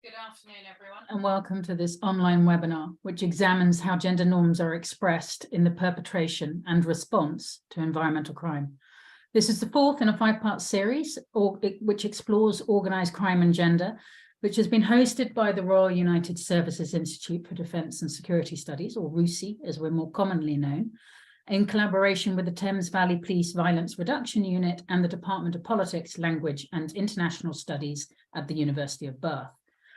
Good afternoon, everyone, and welcome to this online webinar, which examines how gender norms are expressed in the perpetration and response to environmental crime. This is the fourth in a five-part series, which explores organised crime and gender, which has been hosted by the Royal United Services Institute for Defence and Security Studies, or RUSI, as we're more commonly known, in collaboration with the Thames Valley Police Violence Reduction Unit and the Department of Politics, Language and International Studies at the University of Bath.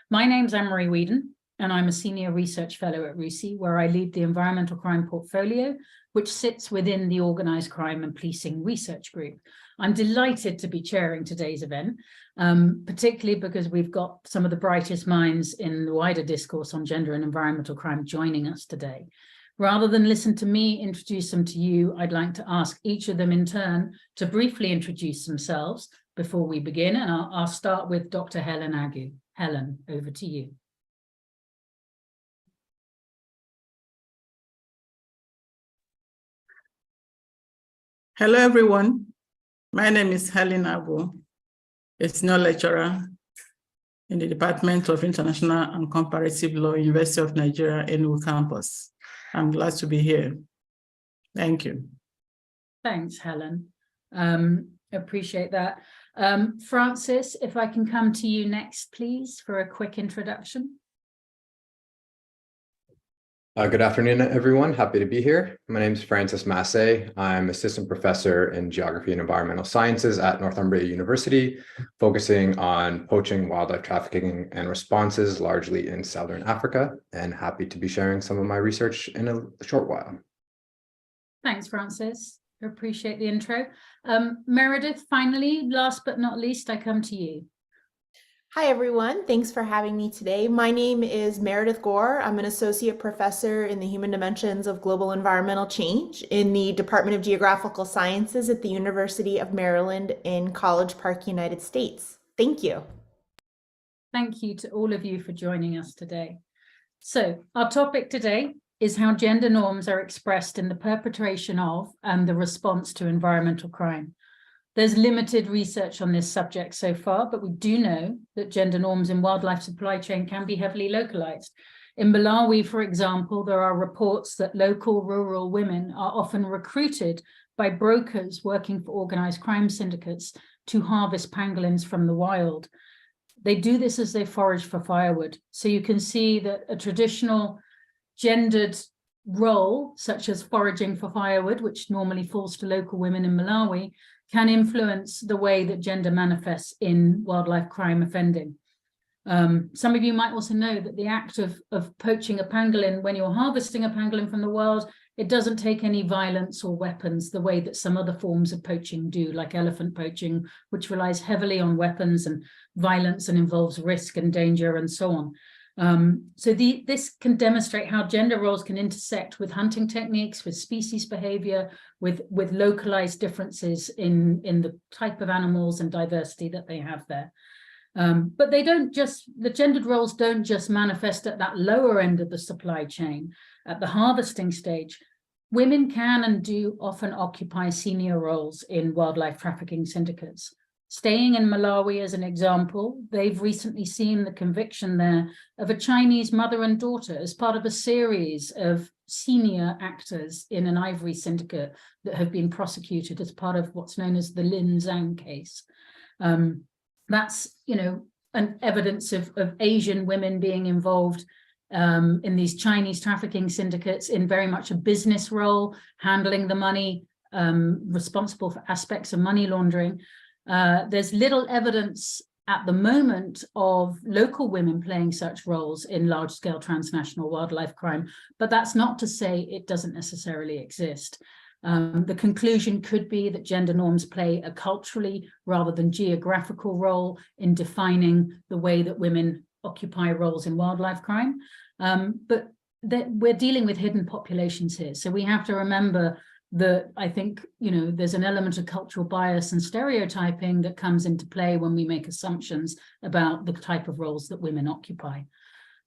My name's Anne-Marie Whedon, and I'm a Senior Research Fellow at RUSI, where I lead the Environmental Crime Portfolio, which sits within the Organised Crime and Policing Research Group. I'm delighted to be chairing today's event, particularly because we've got some of the brightest minds in the wider discourse on gender and environmental crime joining us today. Rather than listen to me introduce them to you, I'd like to ask each of them in turn to briefly introduce themselves before we begin, and I'll start with Dr. Helen Agu. Helen, over to you. Hello, everyone. My name is Helen Agu, a senior lecturer in the Department of International and Comparative Law, University of Nigeria, Enugu campus. I'm glad to be here. Thank you. Thanks, Helen. Appreciate that. Francis, if I can come to you next, please, for a quick introduction. Good afternoon, everyone. Happy to be here. My name is Francis Massé. I'm assistant professor in geography and environmental sciences at Northumbria University, focusing on poaching, wildlife trafficking, and responses largely in Southern Africa, and happy to be sharing some of my research in a short while. Thanks, Francis. I appreciate the intro. Meredith, finally, last but not least, I come to you. Hi, everyone. Thanks for having me today. My name is Meredith Gore. I'm an associate professor in the human dimensions of global environmental change in the Department of Geographical Sciences at the University of Maryland in College Park, United States. Thank you. Thank you to all of you for joining us today. So our topic today is how gender norms are expressed in the perpetration of and the response to environmental crime. There's limited research on this subject so far, but we do know that gender norms in wildlife supply chain can be heavily localized. In Malawi, for example, there are reports that local rural women are often recruited by brokers working for organized crime syndicates to harvest pangolins from the wild. They do this as they forage for firewood. So you can see that a traditional gendered role, such as foraging for firewood, which normally falls to local women in Malawi, can influence the way that gender manifests in wildlife crime offending. Some of you might also know that the act of poaching a pangolin, when you're harvesting a pangolin from the wild, it doesn't take any violence or weapons the way that some other forms of poaching do, like elephant poaching, which relies heavily on weapons and violence and involves risk and danger and so on. This can demonstrate how gender roles can intersect with hunting techniques, with species behavior, with localized differences in the type of animals and diversity that they have there. But the gendered roles don't just manifest at that lower end of the supply chain, at the harvesting stage. Women can and do often occupy senior roles in wildlife trafficking syndicates. Staying in Malawi as an example, they've recently seen the conviction there of a Chinese mother and daughter as part of a series of senior actors in an ivory syndicate that have been prosecuted as part of what's known as the Lin Zhang case. That's, an evidence of Asian women being involved in these Chinese trafficking syndicates in very much a business role, handling the money, responsible for aspects of money laundering. There's little evidence at the moment of local women playing such roles in large-scale transnational wildlife crime, but that's not to say it doesn't necessarily exist. The conclusion could be that gender norms play a culturally rather than geographical role in defining the way that women occupy roles in wildlife crime. But we're dealing with hidden populations here, so we have to remember that I think, there's an element of cultural bias and stereotyping that comes into play when we make assumptions about the type of roles that women occupy.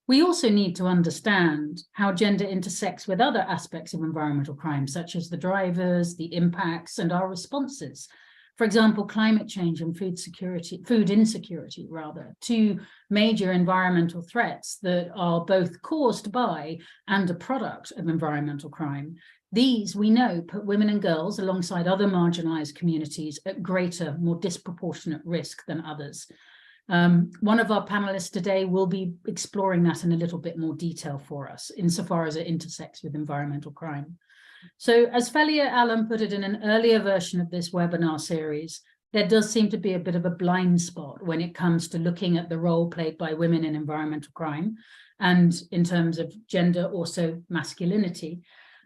We also need to understand how gender intersects with other aspects of environmental crime, such as the drivers, the impacts, and our responses. For example, climate change and food insecurity, rather, two major environmental threats that are both caused by and a product of environmental crime. These, we know, put women and girls alongside other marginalized communities at greater, more disproportionate risk than others. One of our panelists today will be exploring that in a little bit more detail for us, insofar as it intersects with environmental crime. So as Felia Allen put it in an earlier version of this webinar series, there does seem to be a bit of a blind spot when it comes to looking at the role played by women in environmental crime, and in terms of gender, also masculinity.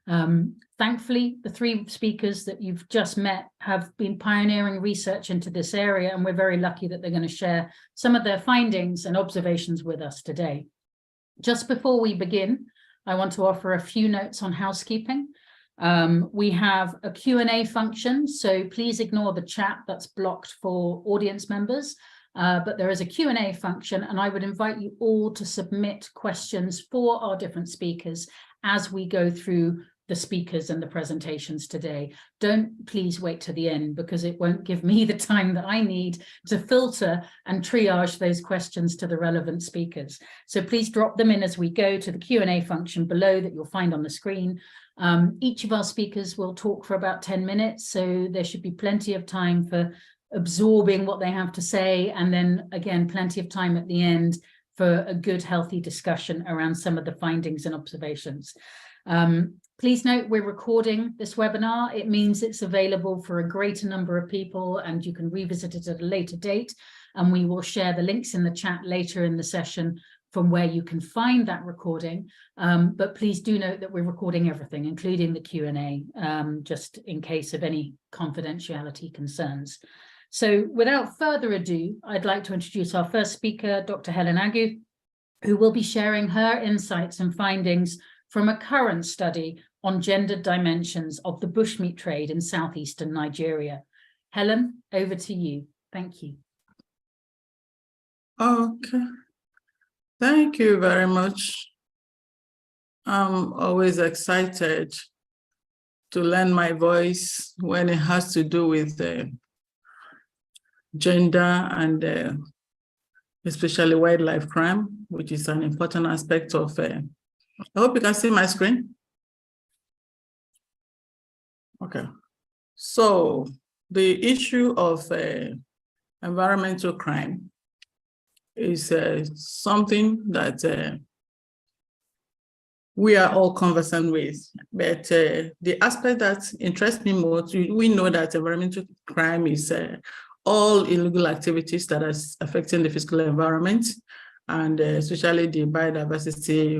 Thankfully, the three speakers that you've just met have been pioneering research into this area, and we're very lucky that they're going to share some of their findings and observations with us today. Just before we begin, I want to offer a few notes on housekeeping. We have a Q&A function, so please ignore the chat that's blocked for audience members, but there is a Q&A function, and I would invite you all to submit questions for our different speakers as we go through the speakers and the presentations today. Don't please wait to the end, because it won't give me the time that I need to filter and triage those questions to the relevant speakers. So please drop them in as we go to the Q&A function below that you'll find on the screen. Each of our speakers will talk for about 10 minutes, so there should be plenty of time for absorbing what they have to say, and then again, plenty of time at the end for a good, healthy discussion around some of the findings and observations. Please note we're recording this webinar. It means it's available for a greater number of people, and you can revisit it at a later date, and we will share the links in the chat later in the session from where you can find that recording. But please do note that we're recording everything, including the Q&A, just in case of any confidentiality concerns. So without further ado, I'd like to introduce our first speaker, Dr. Helen Agu, who will be sharing her insights and findings from a current study on gender dimensions of the bushmeat trade in southeastern Nigeria. Helen, over to you. Thank you. Okay. Thank you very much. I'm always excited to lend my voice when it has to do with gender and especially wildlife crime, which is an important aspect of I hope you can see my screen. Okay. So the issue of environmental crime is something that we are all conversant with, but the aspect that interests me most, we know that environmental crime is all illegal activities that are affecting the physical environment, and especially the biodiversity,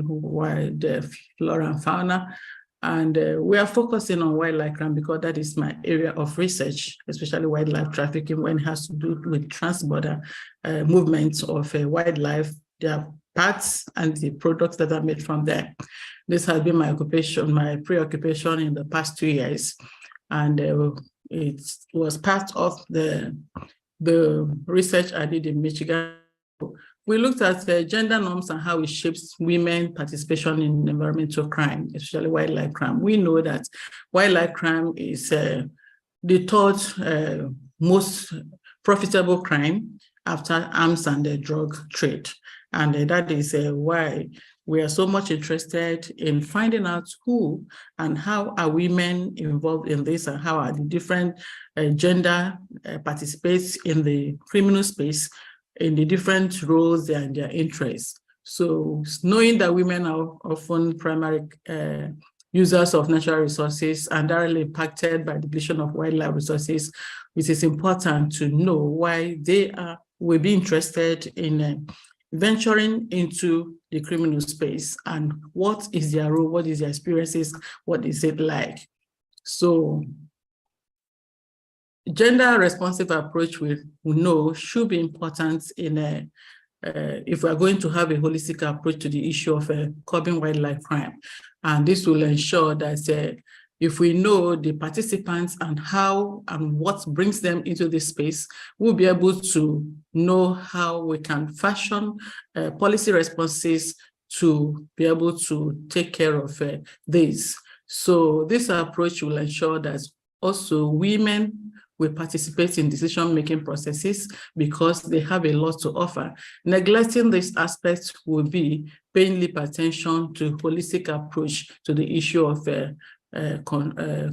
the flora and fauna. And we are focusing on wildlife crime because that is my area of research, especially wildlife trafficking, when it has to do with trans-border movements of wildlife, their parts and the products that are made from there. This has been my occupation, my preoccupation in the past 2 years. And it was part of the research I did in Michigan. We looked at gender norms and how it shapes women's participation in environmental crime, especially wildlife crime. We know that wildlife crime is the third most profitable crime after arms and the drug trade. And that is why we are so much interested in finding out who and how are women involved in this, and how are the different gender participates in the criminal space, in the different roles and their interests. So knowing that women are often primary users of natural resources and directly impacted by the depletion of wildlife resources, it is important to know why they will be interested in venturing into the criminal space, and what is their role, what is their experiences, what is it like. So gender responsive approach we know should be important in if we are going to have a holistic approach to the issue of curbing wildlife crime. And this will ensure that if we know the participants and how and what brings them into this space, we'll be able to know how we can fashion policy responses to be able to take care of this. So this approach will ensure that also women will participate in decision-making processes because they have a lot to offer. Neglecting this aspect will be paying lip attention to holistic approach to the issue of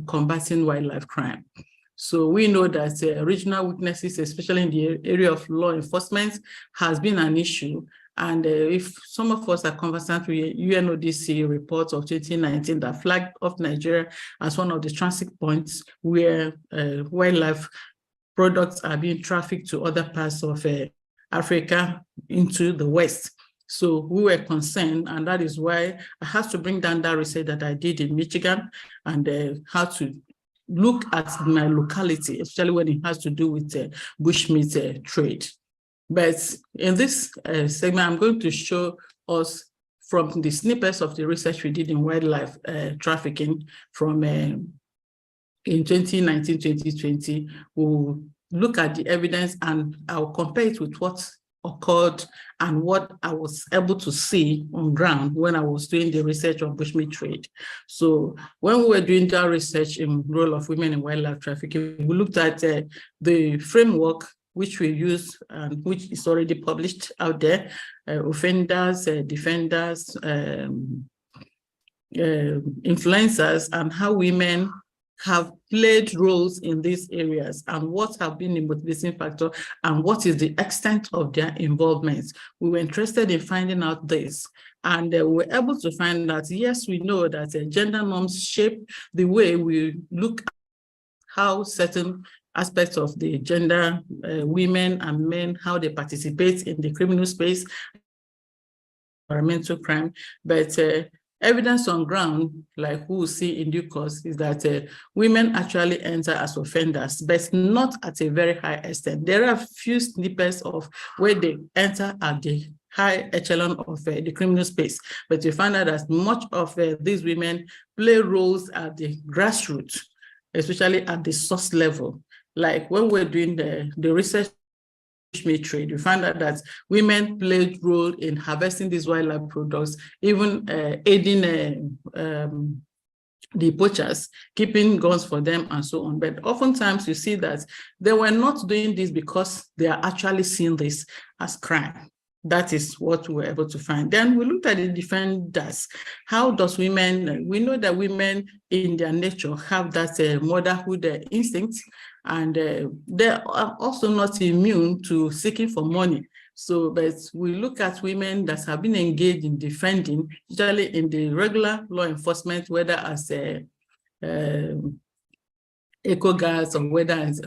combating wildlife crime. So we know that regional weaknesses, especially in the area of law enforcement, has been an issue. And if some of us are conversant with UNODC report of 2019 that flagged off Nigeria as one of the transit points where wildlife products are being trafficked to other parts of Africa into the West. So we were concerned, and that is why I had to bring down that research that I did in Michigan and how to look at my locality, especially when it has to do with bushmeat trade. But in this segment, I'm going to show us from the snippets of the research we did in wildlife trafficking from in 2019, 2020. We'll look at the evidence and I'll compare it with what occurred and what I was able to see on ground when I was doing the research of bushmeat trade. So when we were doing that research in role of women in wildlife trafficking, we looked at the framework which we use and which is already published out there, offenders, defenders, influencers, and how women have played roles in these areas and what have been the motivating factor and what is the extent of their involvement. We were interested in finding out this, and we were able to find that, yes, we know that gender norms shape the way we look at how certain aspects of the gender, women and men, how they participate in the criminal space, environmental crime, but evidence on ground, like we will see in due course, is that women actually enter as offenders, but not at a very high extent. There are a few snippets of where they enter at the high echelon of the criminal space, but you find out that much of these women play roles at the grassroots, especially at the source level. Like when we're doing the research bushmeat trade, you find out that women played role in harvesting these wildlife products, even aiding the poachers, keeping guns for them and so on. But oftentimes you see that they were not doing this because they are actually seeing this as crime. That is what we were able to find. Then we looked at the defenders. How does women, we know that women in their nature have that motherhood instinct, and they are also not immune to seeking for money. So, but we look at women that have been engaged in defending, usually in the regular law enforcement, whether as eco-guards or whether as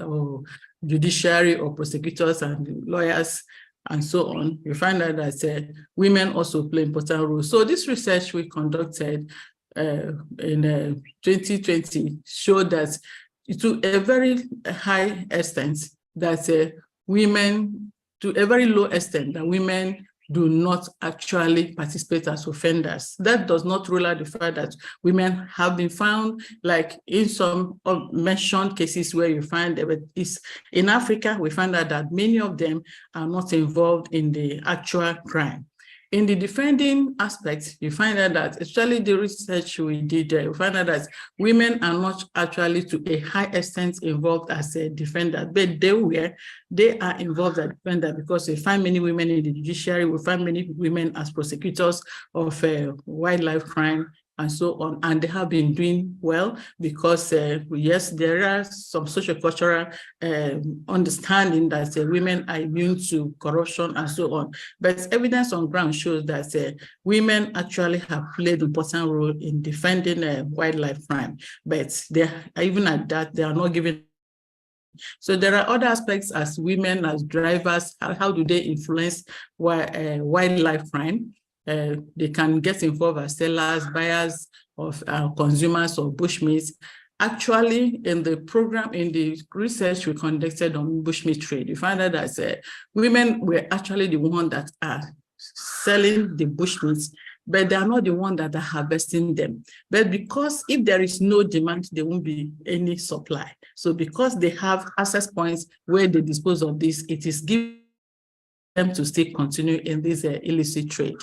judiciary or prosecutors and lawyers and so on. You find out that women also play important roles. So this research we conducted in 2020 showed that to a very high extent that women, to a very low extent that women do not actually participate as offenders. That does not rule out the fact that women have been found, like in some mentioned cases where you find that in Africa, we find out that many of them are not involved in the actual crime. In the defending aspect, you find out that, especially the research we did, you find out that women are not actually to a high extent involved as a defender, but they are involved as defender because we find many women in the judiciary, we find many women as prosecutors of wildlife crime and so on, and they have been doing well because yes, there are some socio-cultural understanding that women are immune to corruption and so on. But evidence on ground shows that women actually have played an important role in defending wildlife crime, but they even at that they are not given. So there are other aspects as women, as drivers. How do they influence wildlife crime? They can get involved as sellers, buyers of consumers of bushmeat. Actually, in the program, in the research we conducted on bushmeat trade, you find out that women were actually the ones that are selling the bushmeat, but they are not the ones that are harvesting them. But because if there is no demand, there won't be any supply. So because they have access points where they dispose of this, it is given them to still continue in this illicit trade.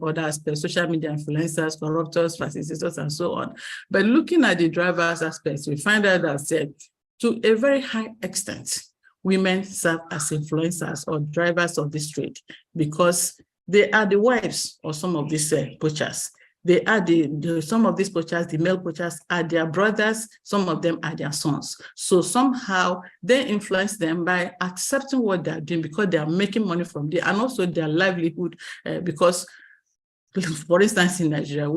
Other aspects, social media influencers, corruptors, facilitators, and so on. But looking at the drivers aspects, we find out that to a very high extent, women serve as influencers or drivers of this trade because they are the wives of some of these poachers. They are some of these poachers, the male poachers, are their brothers, some of them are their sons. So somehow they influence them by accepting what they're doing because they are making money from it, and also their livelihood, because for instance, in Nigeria,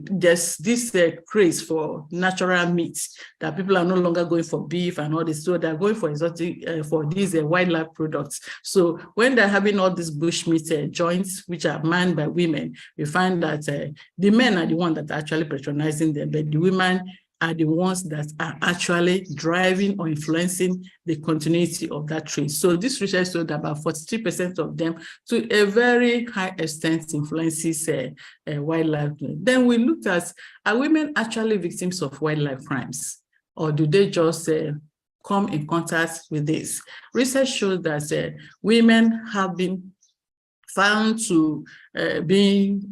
there's this craze for natural meat that people are no longer going for beef and all this, so they're going for exotic, for these wildlife products. So when they're having all these bushmeat joints, which are manned by women, we find that the men are the ones that are actually patronizing them, but the women are the ones that are actually driving or influencing the continuity of that trade. So this research showed that about 43% of them, to a very high extent, influences wildlife. Then we looked at, are women actually victims of wildlife crimes, or do they just come in contact with this? Research shows that women have been found to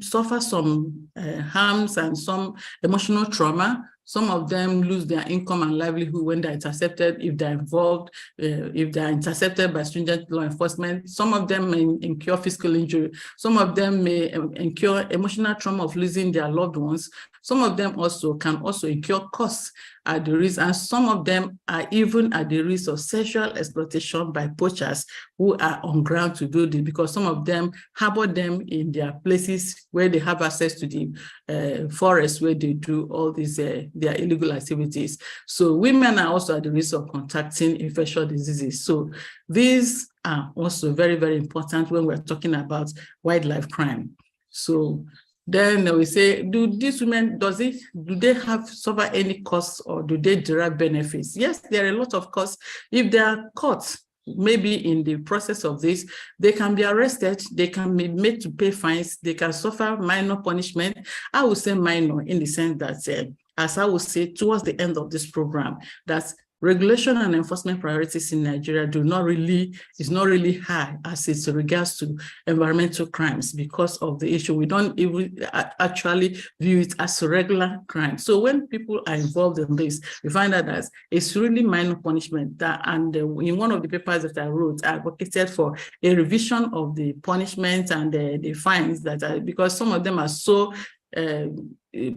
suffer some harms and some emotional trauma. Some of them lose their income and livelihood when they're intercepted, if they're involved, if they're intercepted by stringent law enforcement. Some of them may incur physical injury. Some of them may incur emotional trauma of losing their loved ones. Some of them can also incur costs at the risk, and some of them are even at the risk of sexual exploitation by poachers who are on ground to do this, because some of them harbor them in their places where they have access to the forest where they do all these their illegal activities. So women are also at the risk of contracting infectious diseases. So these are also very, very important when we're talking about wildlife crime. So then we say, do these women, do they suffer any costs, or do they derive benefits? Yes, there are a lot of costs. If they are caught, maybe in the process of this, they can be arrested, they can be made to pay fines, they can suffer minor punishment. I would say minor in the sense that, as I would say towards the end of this program, that regulation and enforcement priorities in Nigeria is not really high as it regards to environmental crimes because of the issue. We don't even actually view it as a regular crime. So when people are involved in this, we find out that it's really minor punishment. And in one of the papers that I wrote, I advocated for a revision of the punishments and the fines because some of them are so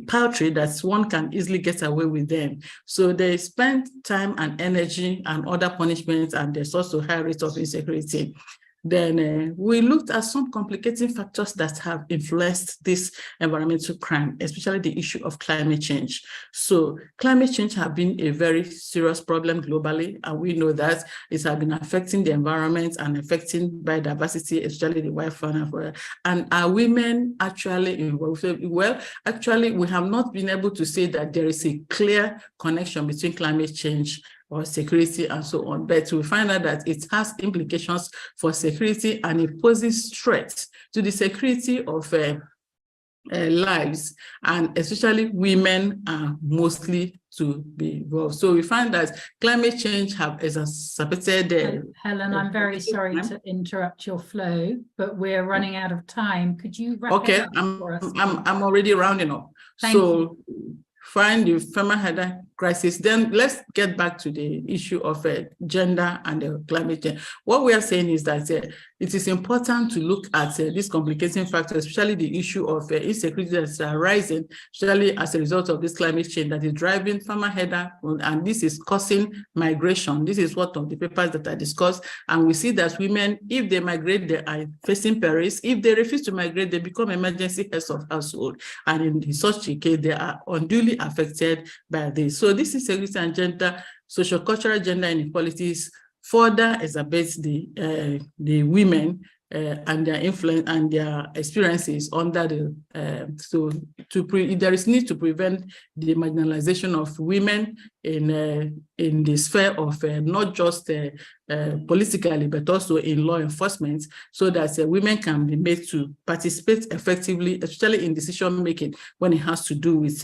paltry that one can easily get away with them. So they spend time and energy and other punishments, and there's also high rate of insecurity. Then we looked at some complicating factors that have influenced this environmental crime, especially the issue of climate change. So climate change has been a very serious problem globally, and we know that it has been affecting the environment and affecting biodiversity, especially the wild fauna. And are women actually involved? Well, actually, we have not been able to say that there is a clear connection between climate change or security and so on, but we find out that it has implications for security, and it poses threats to the security of lives, and especially women are mostly to be involved. So we find that climate change have exacerbated. Helen, I'm very sorry to interrupt your flow, but we're running out of time. Could you wrap it up for us? I'm already rounding up. Thank you. Find the female crisis. Then let's get back to the issue of gender and climate change. What we are saying is that it is important to look at these complicating factors, especially the issue of insecurity that's rising, especially as a result of this climate change that is driving farmer header, and this is causing migration. This is what of the papers that I discussed, and we see that women, if they migrate, they are facing perils. If they refuse to migrate, they become emergency heads of household, and in such a case, they are unduly affected by this. So this insecurity and gender, social-cultural gender inequalities further exacerbates the women and their influence and their experiences under the there is need to prevent the marginalization of women in the sphere of not just politically but also in law enforcement, so that women can be made to participate effectively, especially in decision making when it has to do with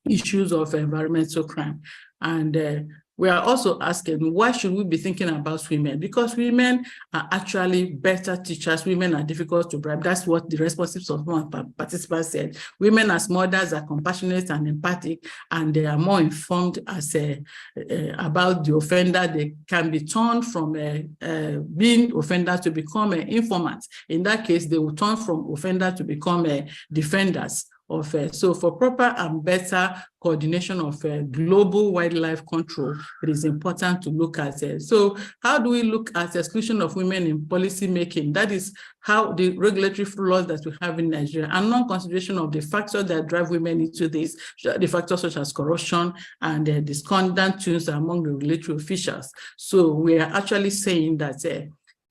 issues of environmental crime. And we are also asking, why should we be thinking about women? Because women are actually better teachers. Women are difficult to bribe. That's what the responses of one participants said. Women as mothers are compassionate and empathic, and they are more informed about the offender. They can be turned from being offenders to become informants. In that case, they will turn from offender to become defenders. So for proper and better coordination of global wildlife control, it is important to look at it. So how do we look at exclusion of women in policy making? That is how the regulatory laws that we have in Nigeria and non-consideration of the factors that drive women into this, the factors such as corruption and discordant tunes among the regulatory officials. So we are actually saying that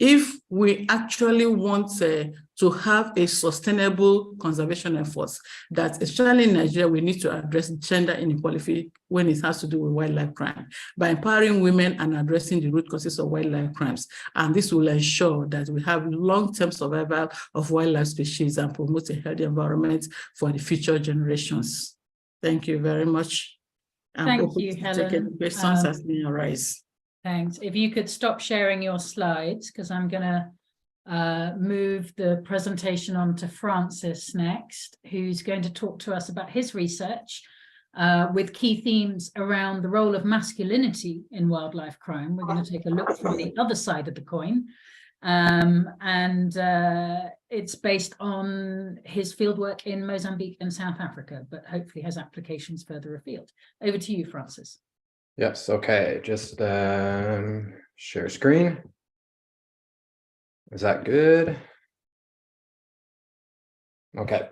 if we actually want to have a sustainable conservation efforts, that especially in Nigeria, we need to address gender inequality when it has to do with wildlife crime by empowering women and addressing the root causes of wildlife crimes. And this will ensure that we have long-term survival of wildlife species and promote a healthy environment for the future generations. Thank you very much. Thank you, Helen. Take any questions as they arise. Thanks. If you could stop sharing your slides, because I'm going to move the presentation on to Francis next, who's going to talk to us about his research with key themes around the role of masculinity in wildlife crime. We're going to take a look from the other side of the coin. And it's based on his fieldwork in Mozambique and South Africa, but hopefully has applications further afield. Over to you, Francis. Yes, okay, just share screen. Is that good? Okay.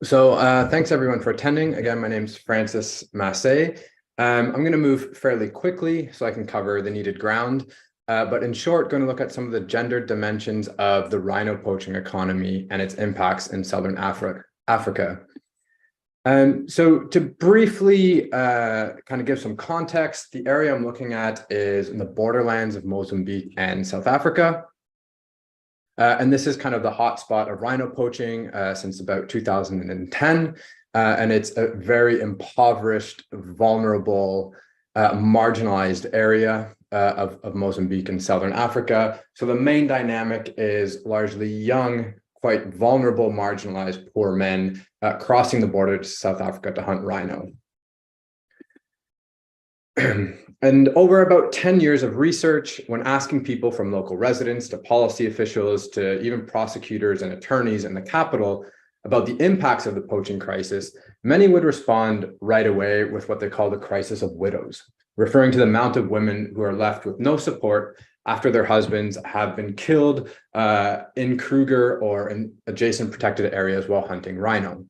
Thanks everyone for attending. Again, my name is Francis Massé. I'm going to move fairly quickly so I can cover the needed ground. But in short, going to look at some of the gender dimensions of the rhino poaching economy and its impacts in Southern Africa. So to briefly kind of give some context, the area I'm looking at is in the borderlands of Mozambique and South Africa. And this is kind of the hotspot of rhino poaching since about 2010. And it's a very impoverished, vulnerable, marginalized area of Mozambique and Southern Africa. So the main dynamic is largely young, quite vulnerable, marginalized, poor men crossing the border to South Africa to hunt rhino. And over about 10 years of research, when asking people from local residents to policy officials to even prosecutors and attorneys in the capital about the impacts of the poaching crisis, many would respond right away with what they call the crisis of widows, referring to the amount of women who are left with no support after their husbands have been killed in Kruger or in adjacent protected areas while hunting rhino.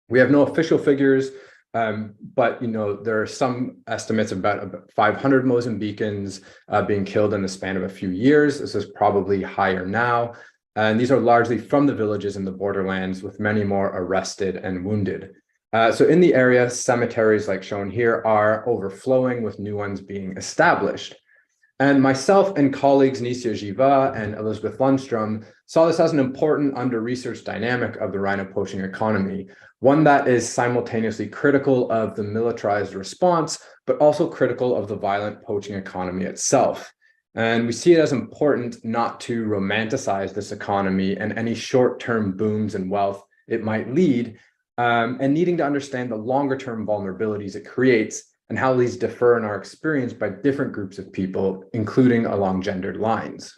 We have no official figures, but there are some estimates of about 500 Mozambicans being killed in the span of a few years. This is probably higher now. And these are largely from the villages in the borderlands, with many more arrested and wounded. So in the area, cemeteries like shown here are overflowing with new ones being established. And myself and colleagues Nisia Jiva and Elizabeth Lundstrom saw this as an important under-researched dynamic of the rhino poaching economy, one that is simultaneously critical of the militarized response, but also critical of the violent poaching economy itself. And we see it as important not to romanticize this economy and any short-term booms and wealth it might lead, and needing to understand the longer-term vulnerabilities it creates and how these differ in our experience by different groups of people, including along gendered lines.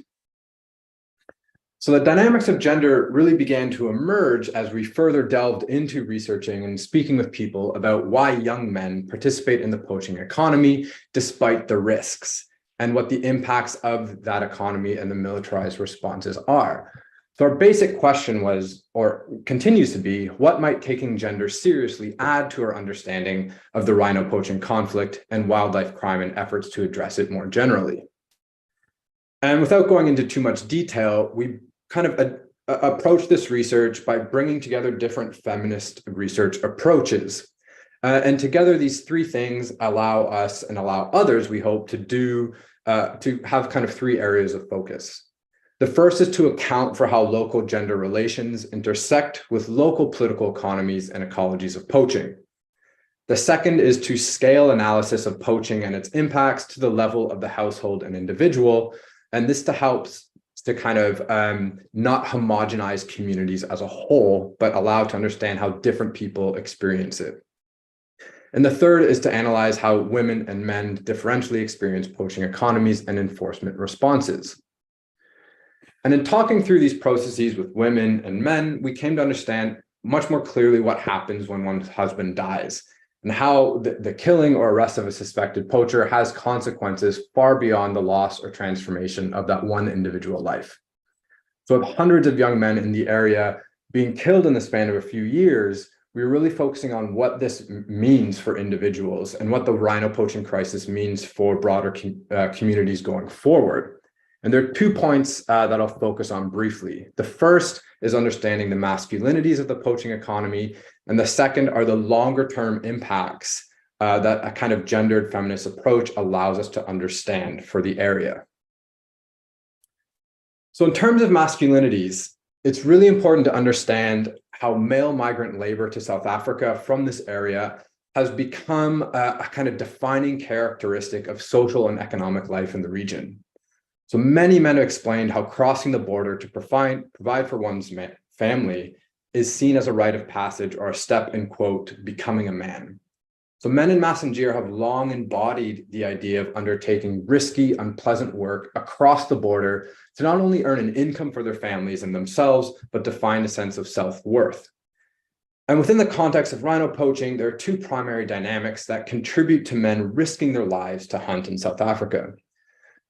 So the dynamics of gender really began to emerge as we further delved into researching and speaking with people about why young men participate in the poaching economy despite the risks, and what the impacts of that economy and the militarized responses are. So our basic question was, or continues to be, what might taking gender seriously add to our understanding of the rhino poaching conflict and wildlife crime and efforts to address it more generally? And without going into too much detail, we kind of approached this research by bringing together different feminist research approaches. And together, these three things allow us and allow others, we hope, to have kind of three areas of focus. The first is to account for how local gender relations intersect with local political economies and ecologies of poaching. The second is to scale analysis of poaching and its impacts to the level of the household and individual. And this helps to kind of not homogenize communities as a whole, but allow to understand how different people experience it. And the third is to analyze how women and men differentially experience poaching economies and enforcement responses. And in talking through these processes with women and men, we came to understand much more clearly what happens when one's husband dies, and how the killing or arrest of a suspected poacher has consequences far beyond the loss or transformation of that one individual life. So with hundreds of young men in the area being killed in the span of a few years, we were really focusing on what this means for individuals and what the rhino poaching crisis means for broader communities going forward. And there are 2 points that I'll focus on briefly. The first is understanding the masculinities of the poaching economy, and the second are the longer term impacts that a kind of gendered feminist approach allows us to understand for the area. So in terms of masculinities, it's really important to understand how male migrant labor to South Africa from this area has become a kind of defining characteristic of social and economic life in the region. So many men have explained how crossing the border to provide for one's family is seen as a rite of passage or a step in, quote, becoming a man. So men in Massanger have long embodied the idea of undertaking risky, unpleasant work across the border to not only earn an income for their families and themselves, but to find a sense of self-worth. And within the context of rhino poaching, there are 2 primary dynamics that contribute to men risking their lives to hunt in South Africa.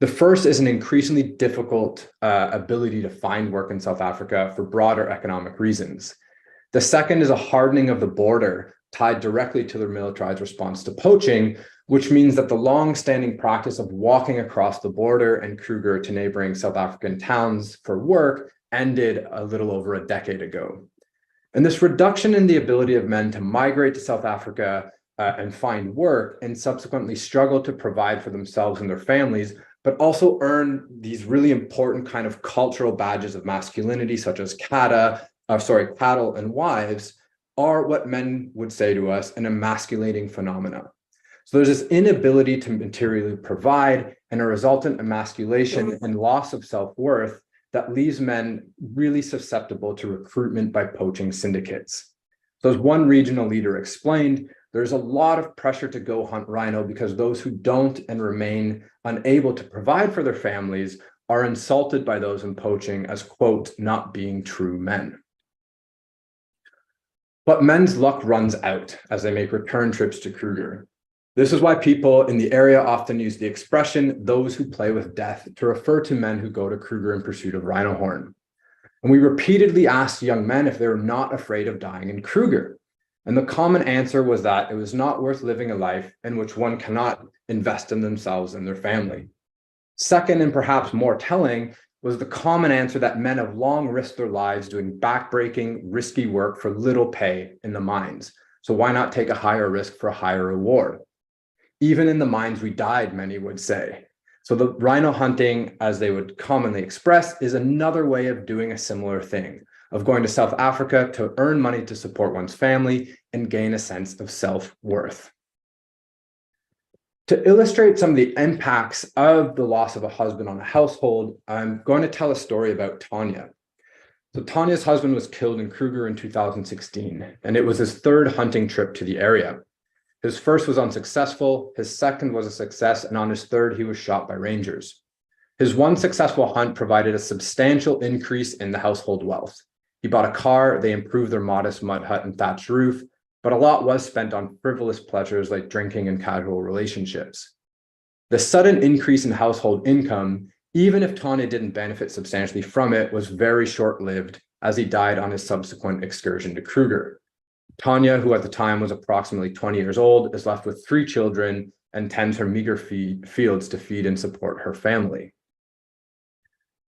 The first is an increasingly difficult ability to find work in South Africa for broader economic reasons. The second is a hardening of the border tied directly to the militarized response to poaching, which means that the long-standing practice of walking across the border and Kruger to neighboring South African towns for work ended a little over a decade ago. And this reduction in the ability of men to migrate to South Africa and find work and subsequently struggle to provide for themselves and their families, but also earn these really important kind of cultural badges of masculinity, such as cattle and wives, are what men would say to us an emasculating phenomena. So there's this inability to materially provide and a resultant emasculation and loss of self-worth that leaves men really susceptible to recruitment by poaching syndicates. So as one regional leader explained, there's a lot of pressure to go hunt rhino because those who don't and remain unable to provide for their families are insulted by those in poaching as, quote, not being true men. But men's luck runs out as they make return trips to Kruger. This is why people in the area often use the expression, those who play with death, to refer to men who go to Kruger in pursuit of rhino horn. And we repeatedly asked young men if they were not afraid of dying in Kruger. And the common answer was that it was not worth living a life in which one cannot invest in themselves and their family. Second, and perhaps more telling, was the common answer that men have long risked their lives doing backbreaking, risky work for little pay in the mines. So why not take a higher risk for a higher reward? Even in the mines we died, many would say. So the rhino hunting, as they would commonly express, is another way of doing a similar thing, of going to South Africa to earn money to support one's family and gain a sense of self-worth. To illustrate some of the impacts of the loss of a husband on a household, I'm going to tell a story about Tanya. So Tanya's husband was killed in Kruger in 2016, and it was his 3rd hunting trip to the area. His first was unsuccessful, his second was a success, and on his 3rd, he was shot by rangers. His one successful hunt provided a substantial increase in the household wealth. He bought a car, they improved their modest mud hut and thatched roof, but a lot was spent on frivolous pleasures like drinking and casual relationships. The sudden increase in household income, even if Tanya didn't benefit substantially from it, was very short-lived as he died on his subsequent excursion to Kruger. Tanya, who at the time was approximately 20 years old, is left with 3 children and tends her meager fields to feed and support her family.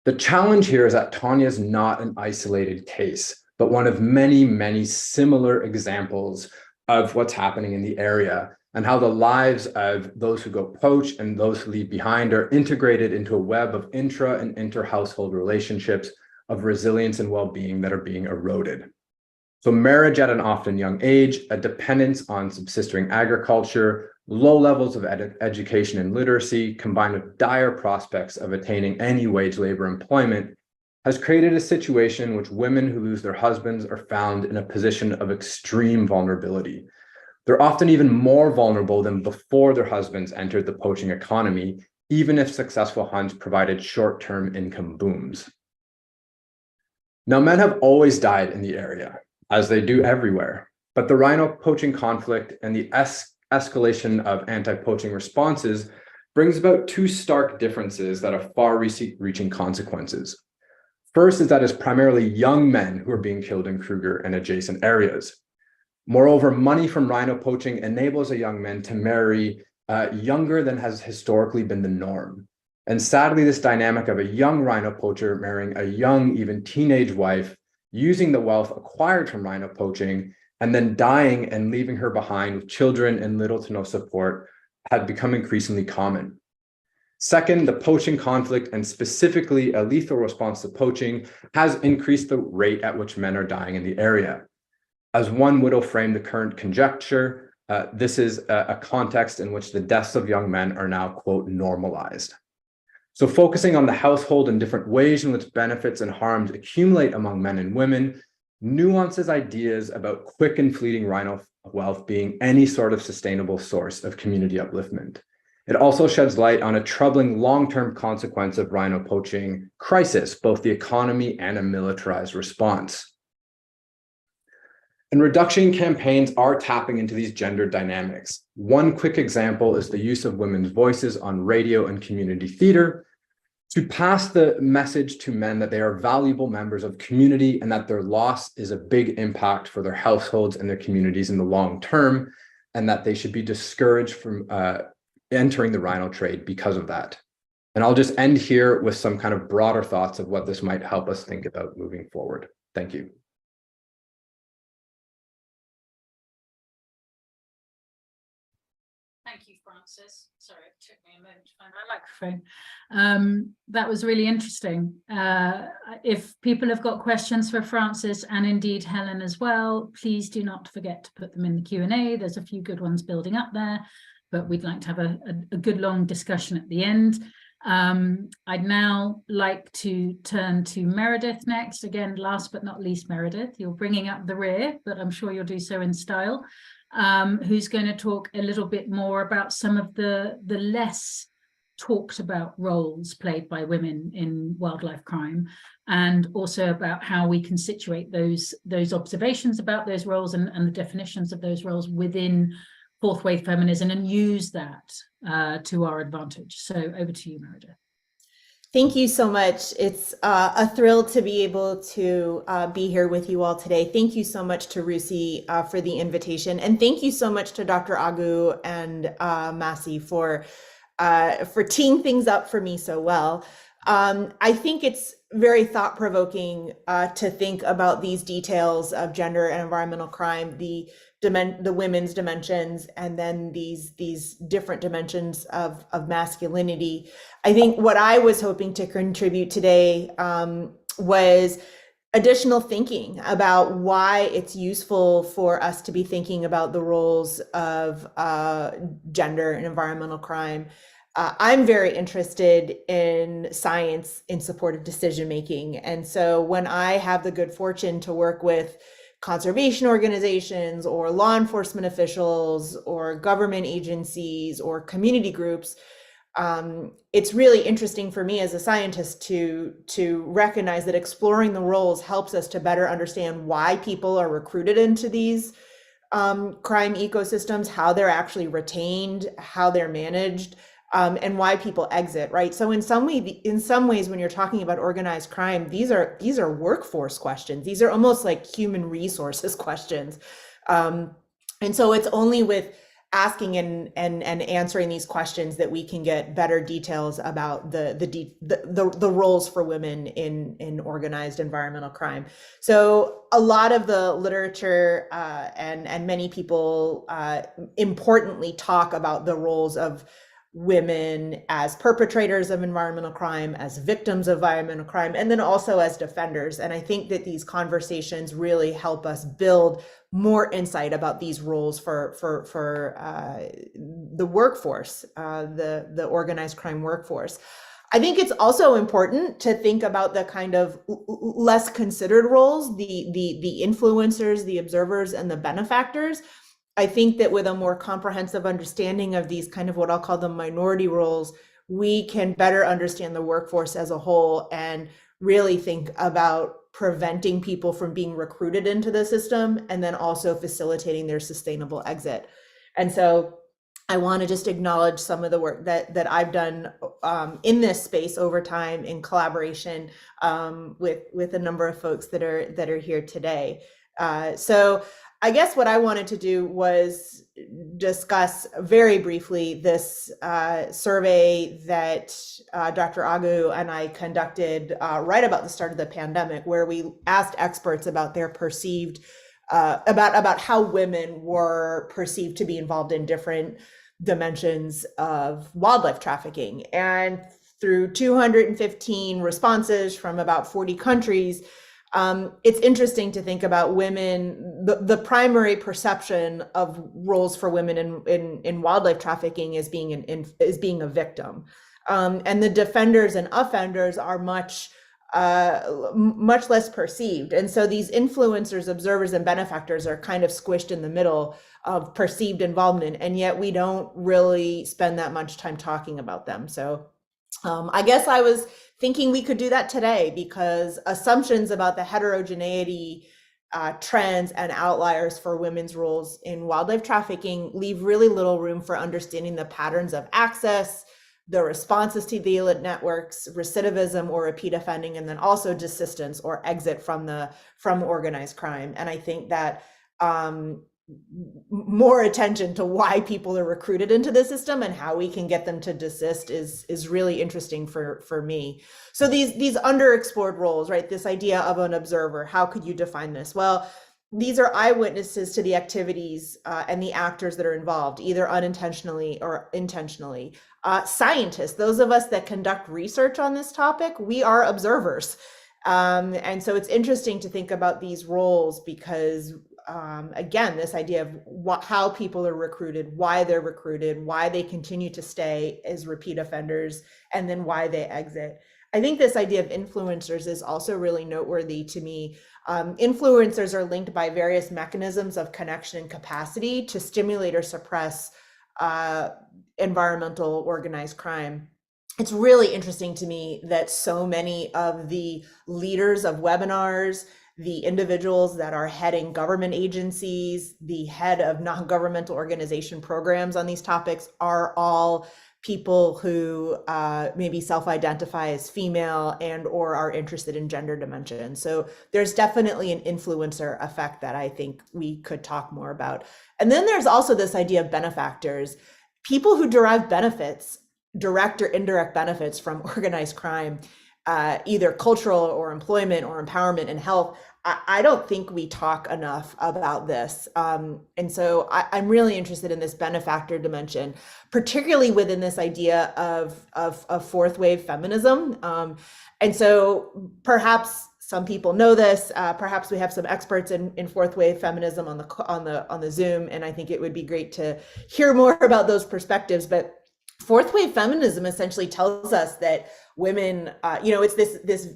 The challenge here is that Tanya is not an isolated case, but one of many, many similar examples of what's happening in the area and how the lives of those who go poach and those who leave behind are integrated into a web of intra and inter-household relationships of resilience and well-being that are being eroded. So marriage at an often young age, a dependence on subsisting agriculture, low levels of education and literacy, combined with dire prospects of attaining any wage labor employment, has created a situation in which women who lose their husbands are found in a position of extreme vulnerability. They're often even more vulnerable than before their husbands entered the poaching economy, even if successful hunts provided short-term income booms. Now, men have always died in the area, as they do everywhere, but the rhino poaching conflict and the escalation of anti-poaching responses brings about two stark differences that have far-reaching consequences. First is that it's primarily young men who are being killed in Kruger and adjacent areas. Moreover, money from rhino poaching enables a young man to marry younger than has historically been the norm. And sadly, this dynamic of a young rhino poacher marrying a young, even teenage wife, using the wealth acquired from rhino poaching, and then dying and leaving her behind with children and little to no support had become increasingly common. Second, the poaching conflict, and specifically a lethal response to poaching, has increased the rate at which men are dying in the area. As one widow framed the current conjecture, this is a context in which the deaths of young men are now, quote, normalized. So focusing on the household and different ways in which benefits and harms accumulate among men and women, nuances ideas about quick and fleeting rhino wealth being any sort of sustainable source of community upliftment. It also sheds light on a troubling long-term consequence of rhino poaching crisis, both the economy and a militarized response. And reduction campaigns are tapping into these gender dynamics. One quick example is the use of women's voices on radio and community theater to pass the message to men that they are valuable members of community and that their loss is a big impact for their households and their communities in the long term, and that they should be discouraged from entering the rhino trade because of that. And I'll just end here with some kind of broader thoughts of what this might help us think about moving forward. Thank you. Thank you, Francis. Sorry, it took me a moment to find my microphone. That was really interesting. If people have got questions for Francis and indeed Helen as well, please do not forget to put them in the Q&A. There's a few good ones building up there, but we'd like to have a good long discussion at the end. I'd now like to turn to Meredith next. Again, last but not least, Meredith, you're bringing up the rear, but I'm sure you'll do so in style. Who's going to talk a little bit more about some of the less talked about roles played by women in wildlife crime, and also about how we can situate those observations about those roles and the definitions of those roles within fourth wave feminism, and use that to our advantage. So over to you, Meredith. Thank you so much. It's a thrill to be able to be here with you all today. Thank you so much to Rusi for the invitation. And thank you so much to Dr. Agu and Masi for teeing things up for me so well. I think it's very thought-provoking to think about these details of gender and environmental crime, the women's dimensions, and then these different dimensions of masculinity. I think what I was hoping to contribute today was additional thinking about why it's useful for us to be thinking about the roles of gender and environmental crime. I'm very interested in science in support of decision making. And so when I have the good fortune to work with conservation organizations or law enforcement officials or government agencies or community groups, it's really interesting for me as a scientist to recognize that exploring the roles helps us to better understand why people are recruited into these crime ecosystems, how they're actually retained, how they're managed, and why people exit, right? So in some ways, when you're talking about organized crime, these are workforce questions. These are almost like human resources questions. And so it's only with asking and answering these questions that we can get better details about the roles for women in organized environmental crime. So a lot of the literature and many people importantly talk about the roles of women as perpetrators of environmental crime, as victims of environmental crime, and then also as defenders. And I think that these conversations really help us build more insight about these roles for the workforce, the organized crime workforce. I think it's also important to think about the kind of less considered roles, the influencers, the observers, and the benefactors. I think that with a more comprehensive understanding of these kind of what I'll call the minority roles, we can better understand the workforce as a whole and really think about preventing people from being recruited into the system and then also facilitating their sustainable exit. And so I want to just acknowledge some of the work that I've done in this space over time in collaboration with a number of folks that are here today. So I guess what I wanted to do was discuss very briefly this survey that Dr. Agu and I conducted right about the start of the pandemic, where we asked experts about their perceived, about how women were perceived to be involved in different dimensions of wildlife trafficking. And through 215 responses from about 40 countries, it's interesting to think about women. The primary perception of roles for women in wildlife trafficking is being a victim, and the defenders and offenders are much less perceived. And so these influencers, observers, and benefactors are kind of squished in the middle of perceived involvement, and yet we don't really spend that much time talking about them. So I guess I was thinking we could do that today, because assumptions about the heterogeneity, trends, and outliers for women's roles in wildlife trafficking leave really little room for understanding the patterns of access, the responses to the illicit networks, recidivism or repeat offending, and then also desistance or exit from organized crime. And I think that more attention to why people are recruited into the system and how we can get them to desist is really interesting for me. So these underexplored roles, right? This idea of an observer, how could you define this? Well, these are eyewitnesses to the activities and the actors that are involved, either unintentionally or intentionally. Scientists, those of us that conduct research on this topic, we are observers. And so it's interesting to think about these roles because again, this idea of how people are recruited, why they're recruited, why they continue to stay as repeat offenders, and then why they exit. I think this idea of influencers is also really noteworthy to me. Influencers are linked by various mechanisms of connection and capacity to stimulate or suppress environmental organized crime. It's really interesting to me that so many of the leaders of webinars, the individuals that are heading government agencies, the head of non-governmental organization programs on these topics are all people who maybe self-identify as female and or are interested in gender dimension. So there's definitely an influencer effect that I think we could talk more about. And then there's also this idea of benefactors, people who derive benefits, direct or indirect benefits from organized crime, either cultural or employment or empowerment and health. I don't think we talk enough about this. And so I'm really interested in this benefactor dimension, particularly within this idea of fourth wave feminism. And so perhaps some people know this, perhaps we have some experts in fourth wave feminism on the Zoom, and I think it would be great to hear more about those perspectives. But fourth wave feminism essentially tells us that women, it's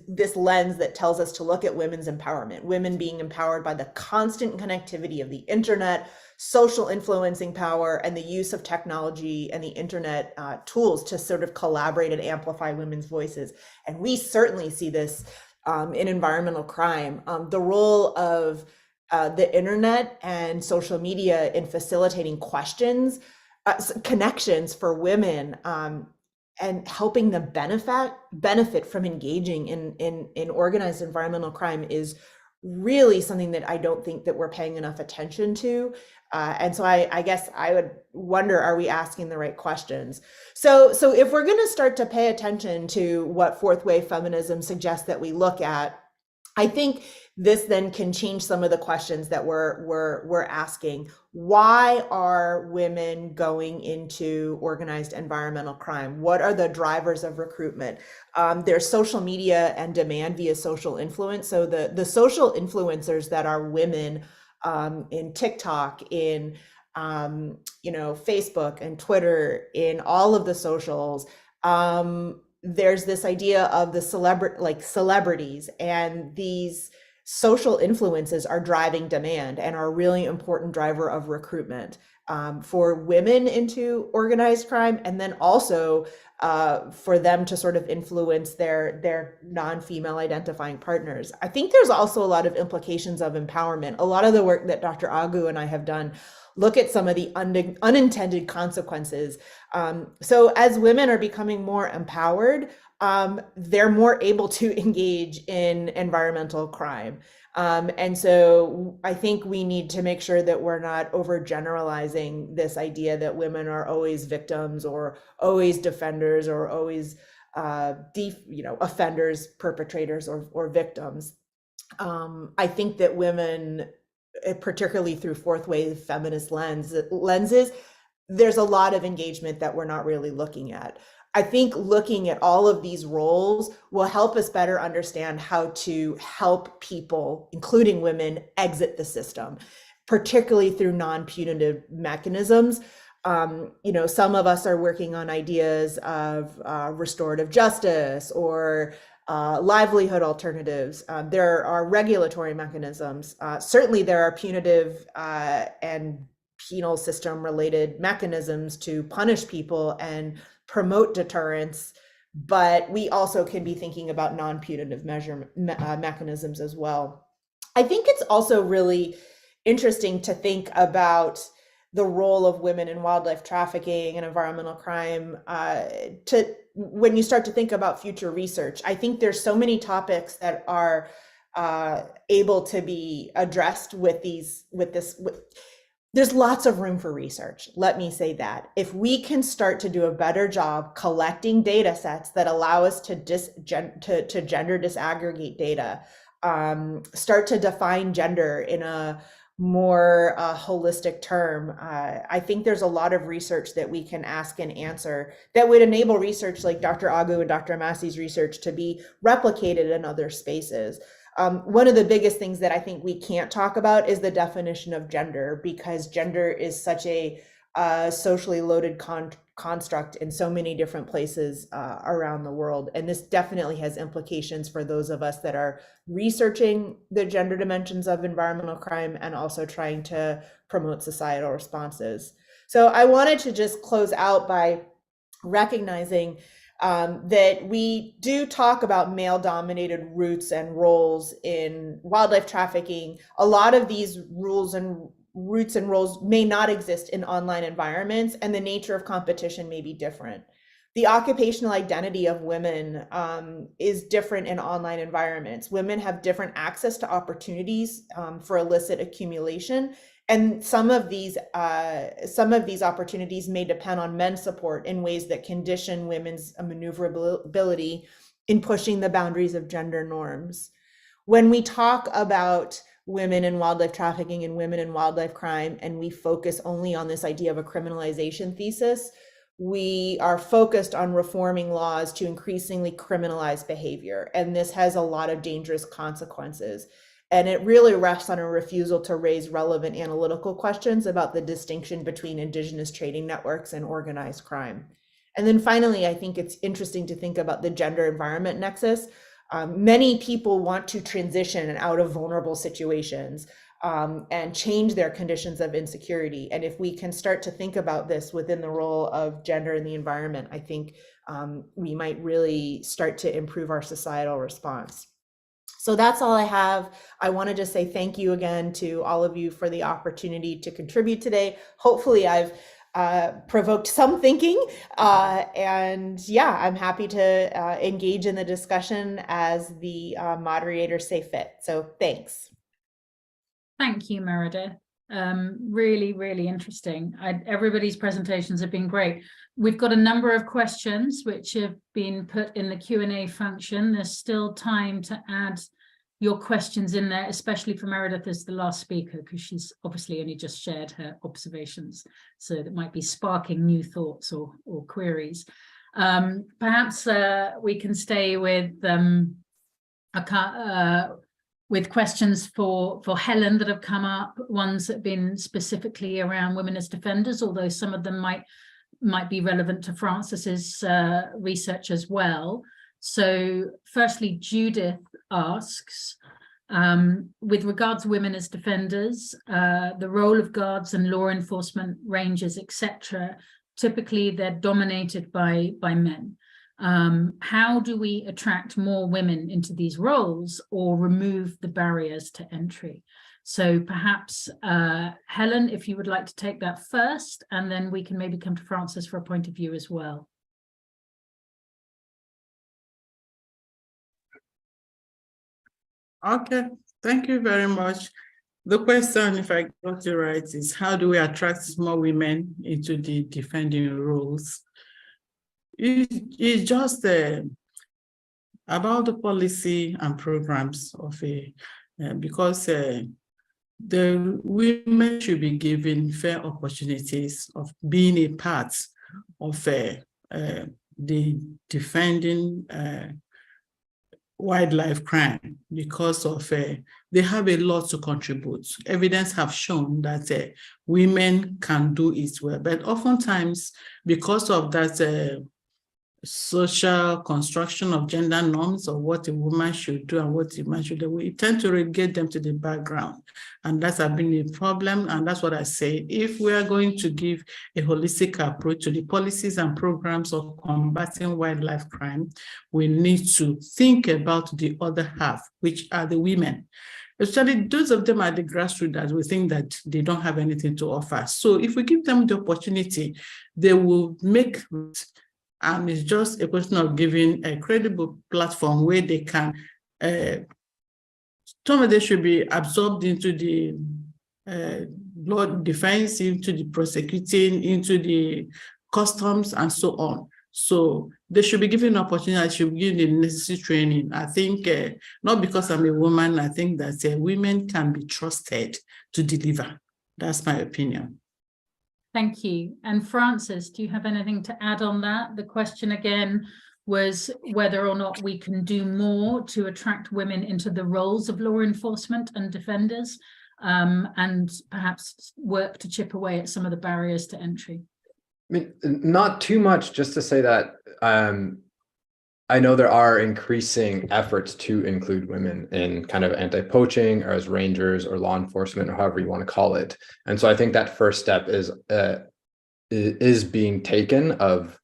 this lens that tells us to look at women's empowerment, women being empowered by the constant connectivity of the internet, social influencing power, and the use of technology and the internet tools to sort of collaborate and amplify women's voices. And we certainly see this in environmental crime. The role of the internet and social media in facilitating questions, connections for women, and helping them benefit from engaging in organized environmental crime is really something that I don't think that we're paying enough attention to. And so I guess I would wonder, are we asking the right questions? So if we're going to start to pay attention to what fourth wave feminism suggests that we look at, I think this then can change some of the questions that we're asking. Why are women going into organized environmental crime? What are the drivers of recruitment? There's social media and demand via social influence. So the social influencers that are women in TikTok, in Facebook and Twitter, in all of the socials, there's this idea of the celebrities, and these social influences are driving demand and are a really important driver of recruitment for women into organized crime, and then also for them to sort of influence their non-female identifying partners. I think there's also a lot of implications of empowerment. A lot of the work that Dr. Agu and I have done look at some of the unintended consequences. So as women are becoming more empowered, they're more able to engage in environmental crime. And so I think we need to make sure that we're not overgeneralizing this idea that women are always victims or always defenders or always offenders, perpetrators, or victims. I think that women, particularly through fourth wave feminist lenses, there's a lot of engagement that we're not really looking at. I think looking at all of these roles will help us better understand how to help people, including women, exit the system, particularly through non-punitive mechanisms. Some of us are working on ideas of restorative justice or livelihood alternatives. There are regulatory mechanisms. Certainly there are punitive and penal system related mechanisms to punish people and promote deterrence, but we also can be thinking about non-punitive mechanisms as well. I think it's also really interesting to think about the role of women in wildlife trafficking and environmental crime when you start to think about future research. I think there's so many topics that are able to be addressed with this. There's lots of room for research. Let me say that. If we can start to do a better job collecting data sets that allow us to gender disaggregate data, start to define gender in a more holistic term, I think there's a lot of research that we can ask and answer that would enable research like Dr. Agu and Dr. Massey's research to be replicated in other spaces. One of the biggest things that I think we can't talk about is the definition of gender, because gender is such a socially loaded construct in so many different places around the world. And this definitely has implications for those of us that are researching the gender dimensions of environmental crime and also trying to promote societal responses. So I wanted to just close out by recognizing that we do talk about male-dominated routes and roles in wildlife trafficking. A lot of these rules and routes and roles may not exist in online environments, and the nature of competition may be different. The occupational identity of women is different in online environments. Women have different access to opportunities for illicit accumulation, and some of these opportunities may depend on men's support in ways that condition women's maneuverability in pushing the boundaries of gender norms. When we talk about women in wildlife trafficking and women in wildlife crime, and we focus only on this idea of a criminalization thesis, we are focused on reforming laws to increasingly criminalize behavior. And this has a lot of dangerous consequences. And it really rests on a refusal to raise relevant analytical questions about the distinction between indigenous trading networks and organized crime. And then finally, I think it's interesting to think about the gender environment nexus. Many people want to transition out of vulnerable situations and change their conditions of insecurity. And if we can start to think about this within the role of gender in the environment, I think we might really start to improve our societal response. So that's all I have. I want to just say thank you again to all of you for the opportunity to contribute today. Hopefully I've provoked some thinking, and yeah, I'm happy to engage in the discussion as the moderators say fit. So thanks. Thank you, Meredith. Really, really interesting. Everybody's presentations have been great. We've got a number of questions which have been put in the Q&A function. There's still time to add your questions in there, especially for Meredith as the last speaker, because she's obviously only just shared her observations. So that might be sparking new thoughts or queries. Perhaps we can stay with questions for Helen that have come up, ones that have been specifically around women as defenders, although some of them might be relevant to Frances's research as well. So firstly, Judith asks, with regard to women as defenders, the role of guards and law enforcement rangers, etc., typically they're dominated by men. How do we attract more women into these roles or remove the barriers to entry? So perhaps, Helen, if you would like to take that first, and then we can maybe come to Frances for a point of view as well. Okay, thank you very much. The question, if I got it right, is how do we attract more women into the defending roles? It's just about the policy and programs of because the women should be given fair opportunities of being a part of the defending wildlife crime, because of they have a lot to contribute. Evidence have shown that women can do it well, but oftentimes because of that social construction of gender norms of what a woman should do and what a man should do, we tend to relegate them to the background. And that's been a problem. And that's what I say. If we are going to give a holistic approach to the policies and programs of combating wildlife crime, we need to think about the other half, which are the women. Especially those of them at the grassroots that we think that they don't have anything to offer. So if we give them the opportunity, they will make it. And it's just a question of giving a credible platform where they can, some of them should be absorbed into the law defense, into the prosecuting, into the customs, and so on. So they should be given an opportunity, I should be given the necessary training. I think, not because I'm a woman, I think that women can be trusted to deliver. That's my opinion. Thank you. And Frances, do you have anything to add on that? The question again was whether or not we can do more to attract women into the roles of law enforcement and defenders, and perhaps work to chip away at some of the barriers to entry. I mean, not too much, just to say that I know there are increasing efforts to include women in kind of anti-poaching or as rangers or law enforcement or however you want to call it. And so I think that first step is being taken of,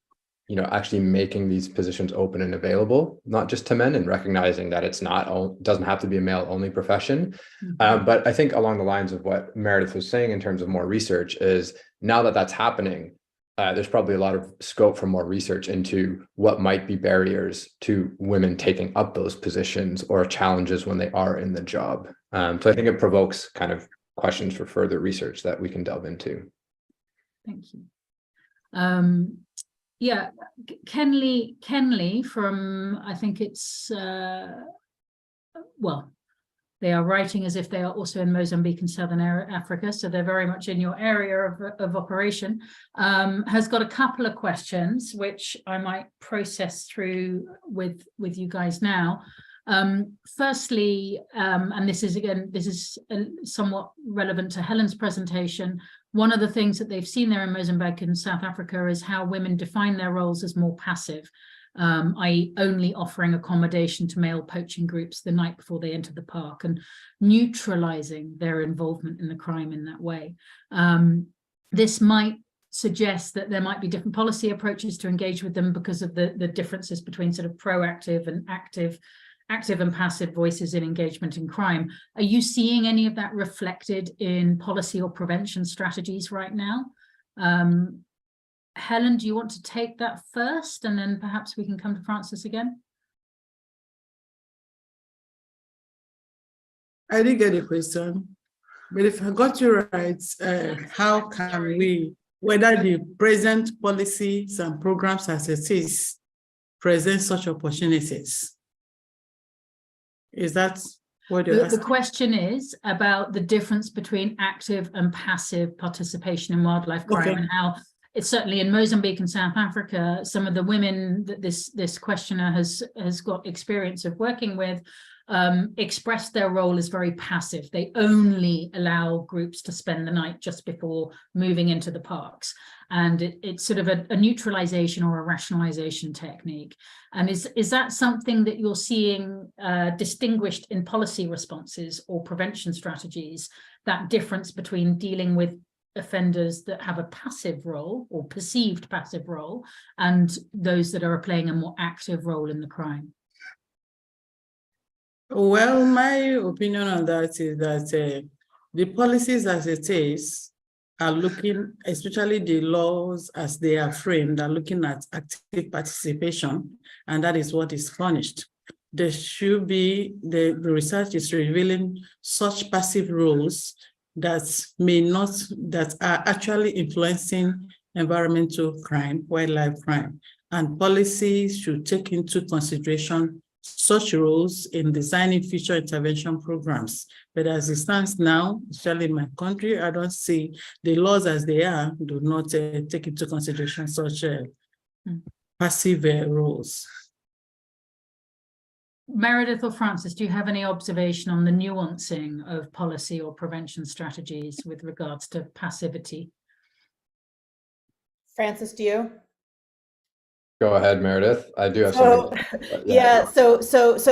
you know, actually making these positions open and available, not just to men, and recognizing that it's not, doesn't have to be a male only profession. Mm-hmm. But I think along the lines of what Meredith was saying in terms of more research is now that that's happening, there's probably a lot of scope for more research into what might be barriers to women taking up those positions or challenges when they are in the job. So I think it provokes kind of questions for further research that we can delve into. Thank you. Yeah, Kenley from, I think it's, well, they are writing as if they are also in Mozambique and Southern Africa, so they're very much in your area of operation, has got a couple of questions, which I might process through with you guys now. Firstly, and this is somewhat relevant to Helen's presentation, one of the things that they've seen there in Mozambique and South Africa is how women define their roles as more passive, i.e. only offering accommodation to male poaching groups the night before they enter the park and neutralizing their involvement in the crime in that way. This might suggest that there might be different policy approaches to engage with them because of the differences between sort of proactive and active and passive voices in engagement in crime. Are you seeing any of that reflected in policy or prevention strategies right now? Helen, do you want to take that first, and then perhaps we can come to Frances again? I didn't get the question, but if I got you right, how can we, whether the present policies and programs as it is, present such opportunities? Is that? What do you The ask? question is about the difference between active and passive participation in wildlife crime, Okay. and how it's certainly in Mozambique and South Africa, some of the women that this questioner has got experience of working with expressed their role as very passive. They only allow groups to spend the night just before moving into the parks. And it's sort of a neutralization or a rationalization technique. And is that something that you're seeing distinguished in policy responses or prevention strategies, that difference between dealing with offenders that have a passive role or perceived passive role and those that are playing a more active role in the crime? Well, my opinion on that is that the policies as it is are looking, especially the laws as they are framed, are looking at active participation, and that is what is punished. There should be, the research is revealing such passive roles that may not, that are actually influencing environmental crime, wildlife crime, and policies should take into consideration such roles in designing future intervention programs. But as it stands now, especially in my country, I don't see the laws as they are do not take into consideration such passive roles. Meredith or Francis, do you have any observation on the nuancing of policy or prevention strategies with regards to passivity? Francis, do you? Go ahead, Meredith. I do have So, something. But yeah, so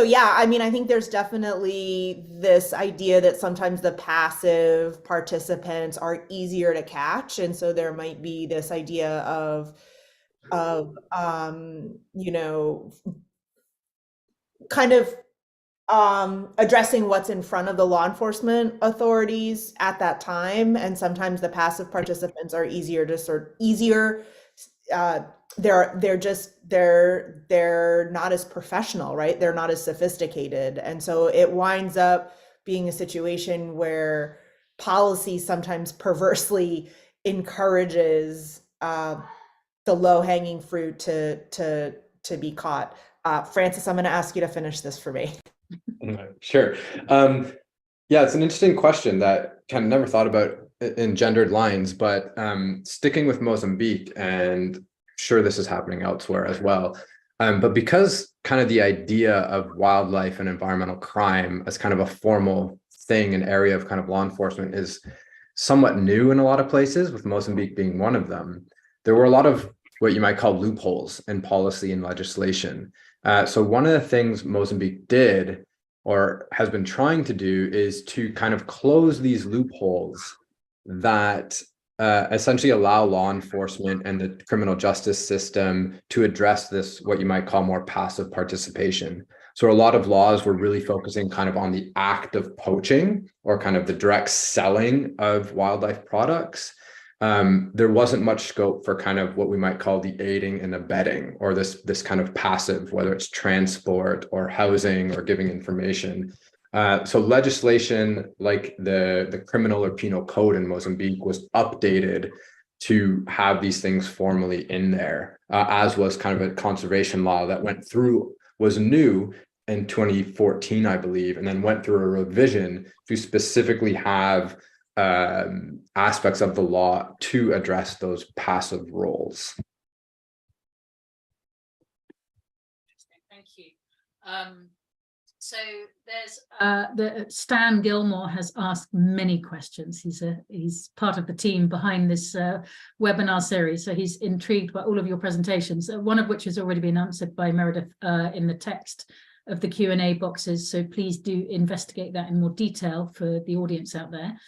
yeah, I mean, I think there's definitely this idea that sometimes the passive participants are easier to catch. And so there might be this idea of you know, kind of addressing what's in front of the law enforcement authorities at that time. And sometimes the passive participants are easier to they're not as professional, right? They're not as sophisticated. And so it winds up being a situation where policy sometimes perversely encourages the low-hanging fruit to be caught. Francis, I'm going to ask you to finish this for me. Sure. Yeah, it's an interesting question that kind of never thought about in gendered lines, but sticking with Mozambique, and sure this is happening elsewhere as well. But because kind of the idea of wildlife and environmental crime as kind of a formal thing, an area of kind of law enforcement is somewhat new in a lot of places, with Mozambique being one of them, there were a lot of what you might call loopholes in policy and legislation. So one of the things Mozambique did, or has been trying to do, is to kind of close these loopholes that essentially allow law enforcement and the criminal justice system to address this, what you might call more passive participation. So a lot of laws were really focusing kind of on the act of poaching, or kind of the direct selling of wildlife products. There wasn't much scope for kind of what we might call the aiding and abetting, or this kind of passive, whether it's transport or housing or giving information. So legislation like the criminal or penal code in Mozambique was updated to have these things formally in there, as was kind of a conservation law that went through, was new in 2014, I believe, and then went through a revision to specifically have aspects of the law to address those passive roles. Thank you. So there's Stan Gilmore has asked many questions. He's part of the team behind this webinar series, so he's intrigued by all of your presentations, one of which has already been answered by Meredith in the text of the Q&A boxes, so please do investigate that in more detail for the audience out there.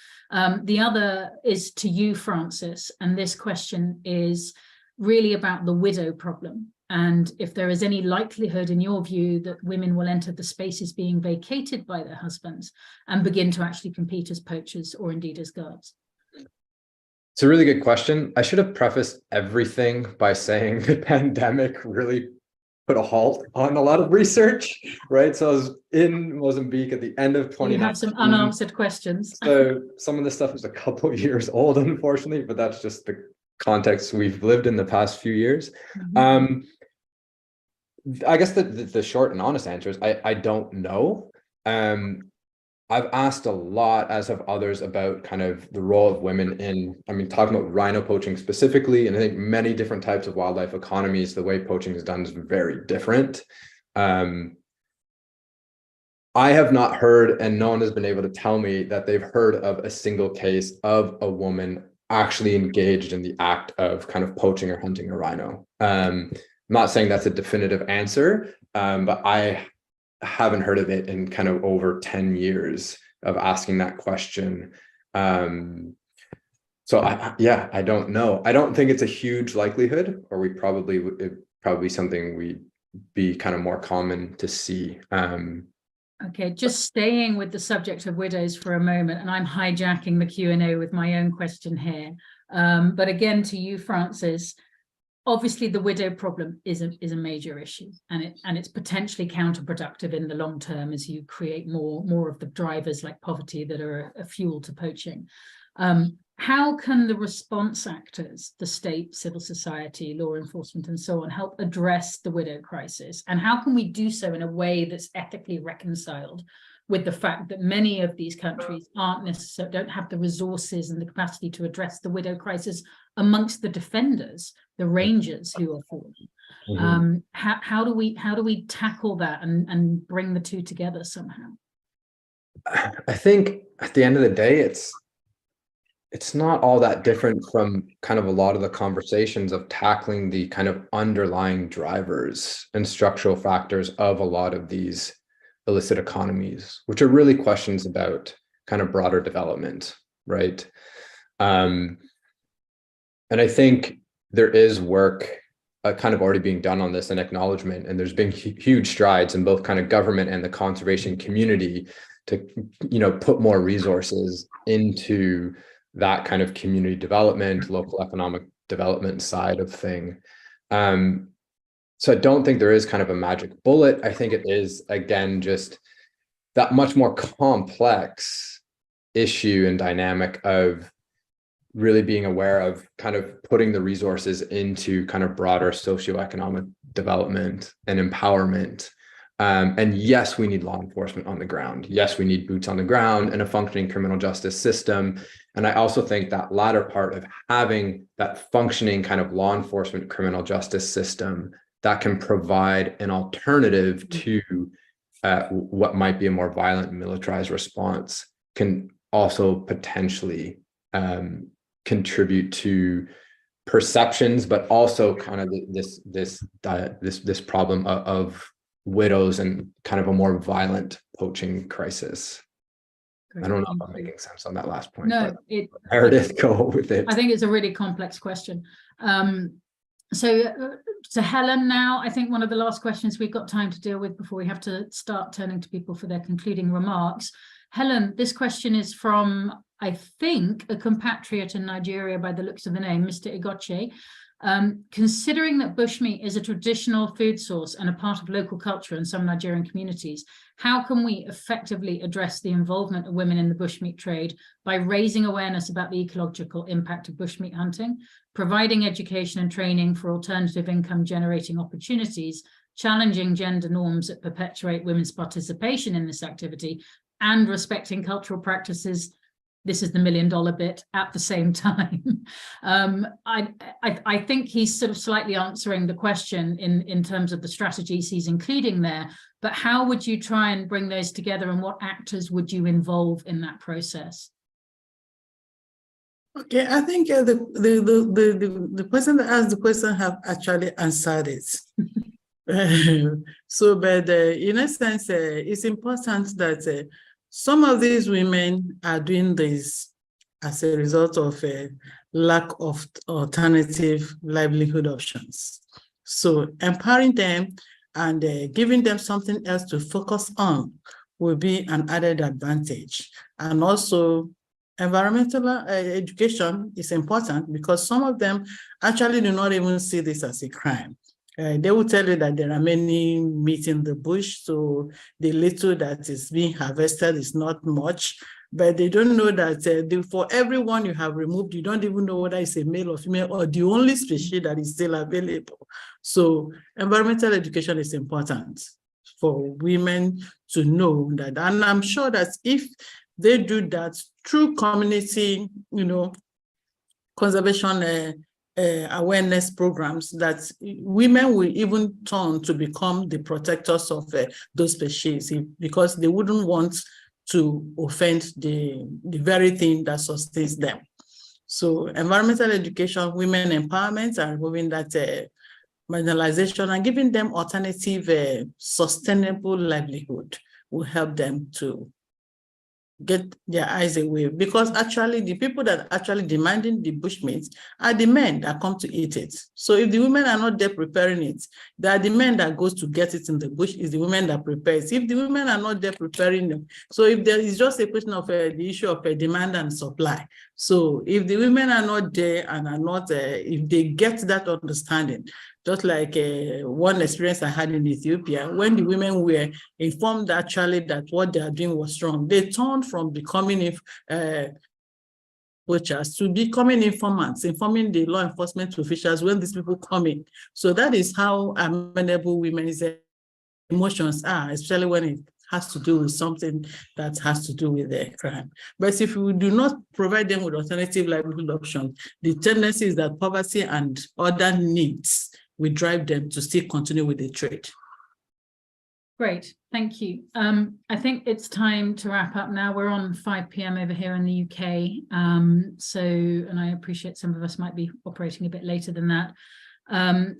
The other is to you, Francis, and this question is really about the widow problem, and if there is any likelihood in your view that women will enter the spaces being vacated by their husbands and begin to actually compete as poachers or indeed as guards. It's a really good question. I should have prefaced everything by saying the pandemic really put a halt on a lot of research, right? So I was in Mozambique at the end of 2019. You have some unanswered questions. So some of this stuff is a couple of years old, unfortunately, but that's just the context we've lived in the past few years. Mm-hmm. I guess the short and honest answer is I don't know. I've asked a lot, as have others, about kind of the role of women in, I mean, talking about rhino poaching specifically, and I think many different types of wildlife economies, the way poaching is done is very different. I have not heard, and no one has been able to tell me that they've heard of a single case of a woman actually engaged in the act of kind of poaching or hunting a rhino. I'm not saying that's a definitive answer, but I haven't heard of it in kind of over 10 years of asking that question. So I don't know. I don't think it's a huge likelihood, or it'd probably something we'd be kind of more common to see. Okay, just staying with the subject of widows for a moment, and I'm hijacking the Q&A with my own question here. But again, to you, Francis, obviously the widow problem is a major issue, and it's potentially counterproductive in the long term as you create more of the drivers like poverty that are a fuel to poaching. How can the response actors, the state, civil society, law enforcement, and so on, help address the widow crisis? And how can we do so in a way that's ethically reconciled with the fact that many of these countries don't have the resources and the capacity to address the widow crisis amongst the defenders, the rangers who are fallen? How do we tackle that and bring the two together somehow? I think at the end of the day, it's not all that different from kind of a lot of the conversations of tackling the kind of underlying drivers and structural factors of a lot of these illicit economies, which are really questions about kind of broader development, right? And I think there is work kind of already being done on this, and acknowledgement, and there's been huge strides in both kind of government and the conservation community to, put more resources into that kind of community development, local economic development side of thing. So I don't think there is kind of a magic bullet. I think it is, again, just that much more complex issue and dynamic of really being aware of kind of putting the resources into kind of broader socioeconomic development and empowerment. And yes, we need law enforcement on the ground. Yes, we need boots on the ground and a functioning criminal justice system. And I also think that latter part of having that functioning kind of law enforcement criminal justice system that can provide an alternative to what might be a more violent militarized response can also potentially contribute to perceptions, but also kind of this problem of widows and kind of a more violent poaching crisis. I don't know if I'm making sense on that last point. No, Meredith, go with it. I think it's a really complex question. So to Helen now, I think one of the last questions we've got time to deal with before we have to start turning to people for their concluding remarks. Helen, this question is from, I think, a compatriot in Nigeria by the looks of the name, Mr. Igoche. Considering that bushmeat is a traditional food source and a part of local culture in some Nigerian communities, how can we effectively address the involvement of women in the bushmeat trade by raising awareness about the ecological impact of bushmeat hunting, providing education and training for alternative income generating opportunities, challenging gender norms that perpetuate women's participation in this activity, and respecting cultural practices? This is the $1 million bit at the same time. I think he's sort of slightly answering the question in terms of the strategies he's including there, but how would you try and bring those together, and what actors would you involve in that process? Okay, I think the person that asked the question have actually answered it. So, but in a sense, it's important that some of these women are doing this as a result of a lack of alternative livelihood options. So empowering them and giving them something else to focus on will be an added advantage. And also environmental education is important because some of them actually do not even see this as a crime. They will tell you that there are many meat in the bush, so the little that is being harvested is not much, but they don't know that for every one you have removed, you don't even know whether it's a male or female or the only species that is still available. So environmental education is important for women to know that. And I'm sure that if they do that through community, conservation awareness programs, that women will even turn to become the protectors of those species, because they wouldn't want to offend the very thing that sustains them. So environmental education, women empowerment, and removing that marginalization and giving them alternative sustainable livelihood will help them to get their eyes away, because actually the people that are actually demanding the bushmeat are the men that come to eat it. So if the women are not there preparing it, they are the men that goes to get it in the bush, is the women that prepares. If the women are not there preparing them, so if there is just a question of the issue of demand and supply. So if the women are not there and are not, if they get that understanding, just like one experience I had in Ethiopia, when the women were informed actually that what they are doing was wrong, they turned from becoming poachers to becoming informants, informing the law enforcement officials when these people come in. So that is how amenable women's emotions are, especially when it has to do with something that has to do with their crime. But if we do not provide them with alternative livelihood options, the tendency is that poverty and other needs will drive them to still continue with the trade. Great, thank you. I think it's time to wrap up now. We're on 5 p.m. over here in the UK. And I appreciate some of us might be operating a bit later than that.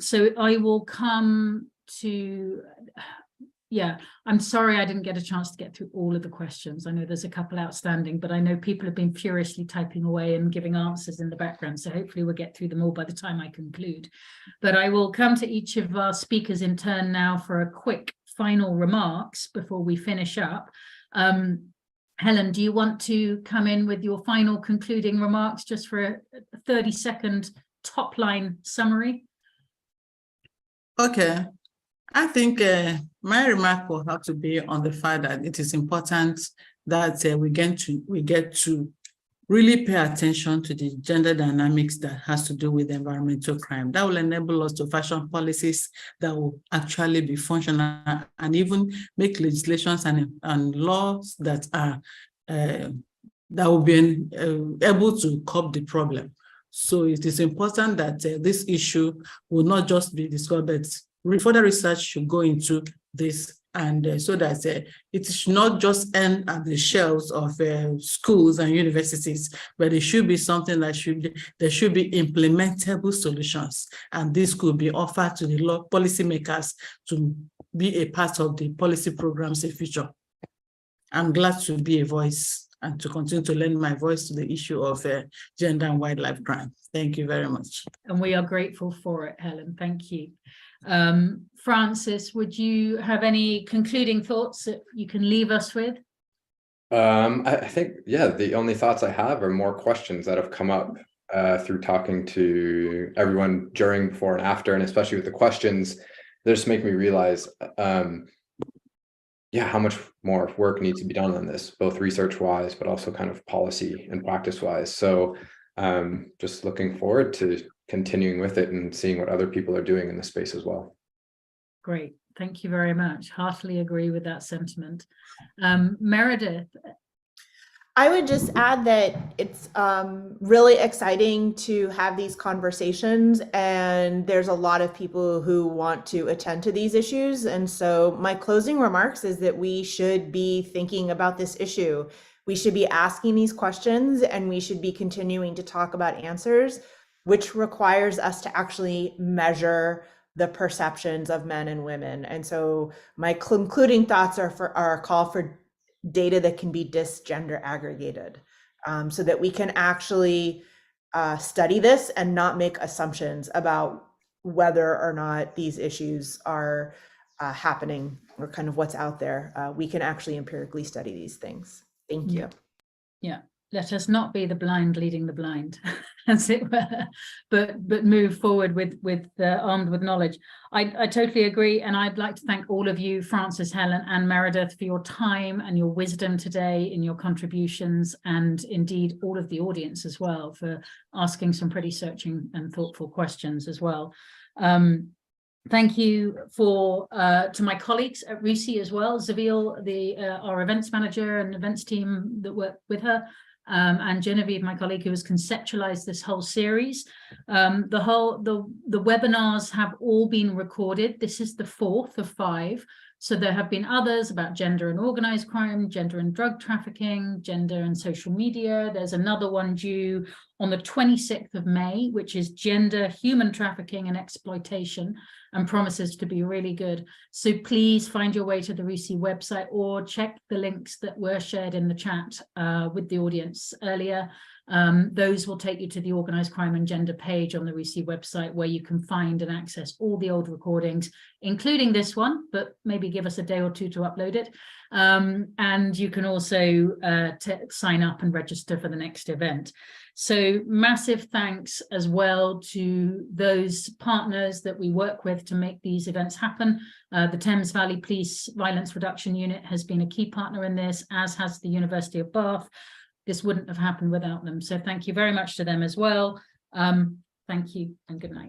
So I will come to, I'm sorry I didn't get a chance to get through all of the questions. I know there's a couple outstanding, but I know people have been furiously typing away and giving answers in the background. So hopefully we'll get through them all by the time I conclude. But I will come to each of our speakers in turn now for a quick final remarks before we finish up. Helen, do you want to come in with your final concluding remarks just for a 30-second top line summary? Okay. I think my remark will have to be on the fact that it is important that we get to really pay attention to the gender dynamics that has to do with environmental crime. That will enable us to fashion policies that will actually be functional and even make legislations and laws that are that will be able to curb the problem. So it is important that this issue will not just be discovered, but further research should go into this, and so that it should not just end at the shelves of schools and universities, but it should be something that there should be implementable solutions, and this could be offered to the policymakers to be a part of the policy programs in future. I'm glad to be a voice and to continue to lend my voice to the issue of gender and wildlife crime. Thank you very much. And we are grateful for it, Helen. Thank you. Francis, would you have any concluding thoughts that you can leave us with? I think, the only thoughts I have are more questions that have come up through talking to everyone during, before, and after, and especially with the questions, they just make me realize, how much more work needs to be done on this, both research-wise, but also kind of policy and practice-wise. So just looking forward to continuing with it and seeing what other people are doing in the space as well. Great, thank you very much. Heartily agree with that sentiment. Meredith. I would just add that it's really exciting to have these conversations, and there's a lot of people who want to attend to these issues. And so my closing remarks is that we should be thinking about this issue. We should be asking these questions, and we should be continuing to talk about answers, which requires us to actually measure the perceptions of men and women. And so my concluding thoughts are a call for data that can be cisgender aggregated, so that we can actually study this and not make assumptions about whether or not these issues are happening or kind of what's out there. We can actually empirically study these things. Thank you. Yeah. Let us not be the blind leading the blind, as it were, but move forward with armed with knowledge. I totally agree, and I'd like to thank all of you, Francis, Helen, and Meredith, for your time and your wisdom today in your contributions, and indeed all of the audience as well for asking some pretty searching and thoughtful questions as well. Thank you to my colleagues at RUSI as well, Zavil, our events manager and events team that work with her, and Genevieve, my colleague, who has conceptualized this whole series. The webinars have all been recorded. This is the 4th of 5. So there have been others about gender and organized crime, gender and drug trafficking, gender and social media. There's another one due on the 26th of May, which is gender, human trafficking and exploitation, and promises to be really good. So please find your way to the RUSI website or check the links that were shared in the chat with the audience earlier. Those will take you to the Organised Crime and Gender page on the RUSI website, where you can find and access all the old recordings, including this one, but maybe give us a day or two to upload it. And you can also sign up and register for the next event. So massive thanks as well to those partners that we work with to make these events happen. The Thames Valley Police Violence Reduction Unit has been a key partner in this, as has the University of Bath. This wouldn't have happened without them. So thank you very much to them as well. Thank you and good night.